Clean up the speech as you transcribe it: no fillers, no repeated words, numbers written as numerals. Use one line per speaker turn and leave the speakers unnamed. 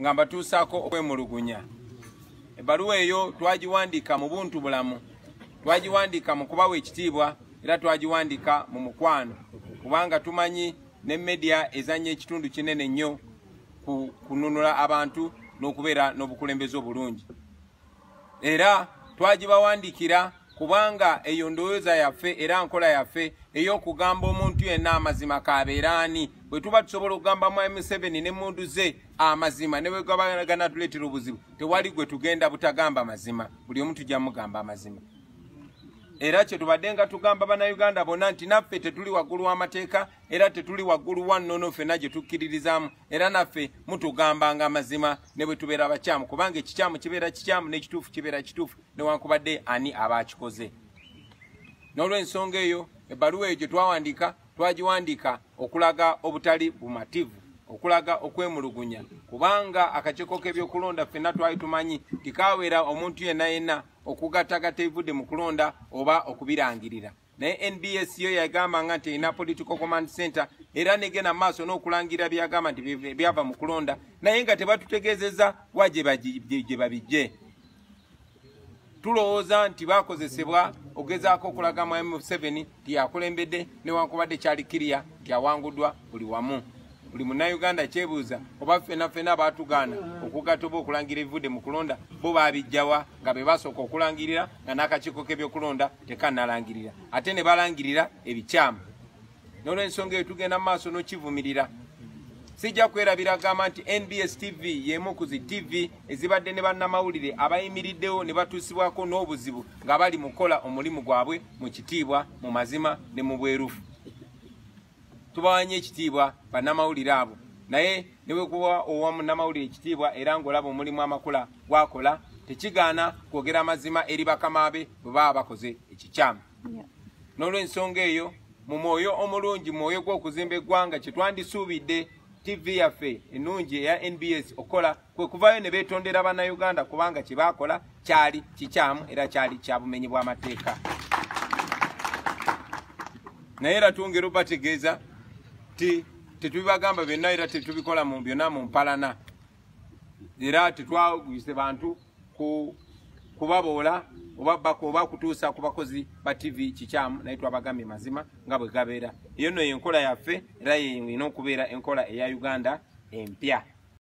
nga mbatuusaako okwemulugunya. Ebbaluwa eyo twagiwandiika mu buntu bulamu, twagiwandiika mu kubawa ekitiibwa, era twagiwandiika mu mukwano, kubanga tumanyi ne media ezannya ekitundu kinene nnyo kununula abantu n'okubeera n'obukulembeze obulungi. Era twagibawandiikira kubanga eyo ndowooza yaffe era nkola yaffe ey'okugamba omuntu yenna amazima k'abeera ani. Bwe tuba tusobola okugamba mu M7 n'emmundu ze amazima ne bwe gabagana tuleetera obuzibu, tewali gwe tugenda butagamba mazima, buli omu tujja mugamba amazima. Era kye tubadde nga tugamba bannayuganda bonna nti naffe tetuli waggulu w'amateeka era tetuli waggulu wa nnono ffenna gye tukkiririzaamu, era naffe mutugambanga amazima ne bwe tubeera abakyamu, kubanga ekikyamu kibeera kikyamu n'ekituufu kibeera kituufu newankubadde ani aba akikoze. N'olw'ensonga eyo ebbaluwa eyo gye twawandiika twagiwandiika okulaga obutali bumativu, okulaga okwemulugunya, kubanga akakiiko k'ebyokulonda ffenna twali tumanyi tikaaweera omuntu yenna okugattagatta ebivudde mu kulonda oba okubirangirira. Naye NBS yo yagamba nga nti erina Political Command Center era negenda mu maaso n'okulangirira byagamba nti byava mu kulonda, naye nga tebatutegeezezza wa gye babijje. Tulowooza nti bakozesebwa ogezaako okulaga mu M7 nti yakulembedde newankubadde kyali kiriya nti awanguddwa buli wamu. Buli munnayuganda kyebuuza oba ffenna baatugaana okugatta oba okulangira ebivudde mu kulonda bo baabijjawa nga be basooka okulangirira nga n'akakiiko k'ebyokulonda tekannalangirira ate ne balangirira ebikyamu. N'olw'ensonga eyo tugenda mu maaso n'okivumirira. Sijja kwerabira gamba nti NBS TV y'emu ku zi TV ezibadde ne bannamawulire abayimiriddewo ne batuusibwako n'obuzibu nga bali mu kukola omulimu gwabwe mu kitiibwa, mu mazima ne mu bwerufu. Tubawanye ekitiibwa bannamawulire abo, naye ne bwe kuba owa munnamawulire ekitiibwa era ng'olaba omulimu amakula gwakola, tekigaana kwogera mazima eri bakama be bwe baba bakoze ekikyamu. N'olw'ensonga eyo mu mwoyo omulungi, mu mwoyo gw'okuzimba eggwanga, kye twandisuubidde TV yaffe ennungi eya NBS okola kwe kuvayo ne beetondera bannayuganda kubanga kye baakola kyali kikyamu era kyali kya bumenyi bw'amateeka. Naye era twongera obategeeza ti tetubibagamba byonna era tetubikola mu byonna mu mpalana, era tetwagwise bantu kubaboola oba kutuusa ku bakozi ba TV kikyamu, naye twabagambye mazima nga bwe gabeera. Eyo nno y'enkola yaffe era y'erina okubeera enkola eya Uganda empya.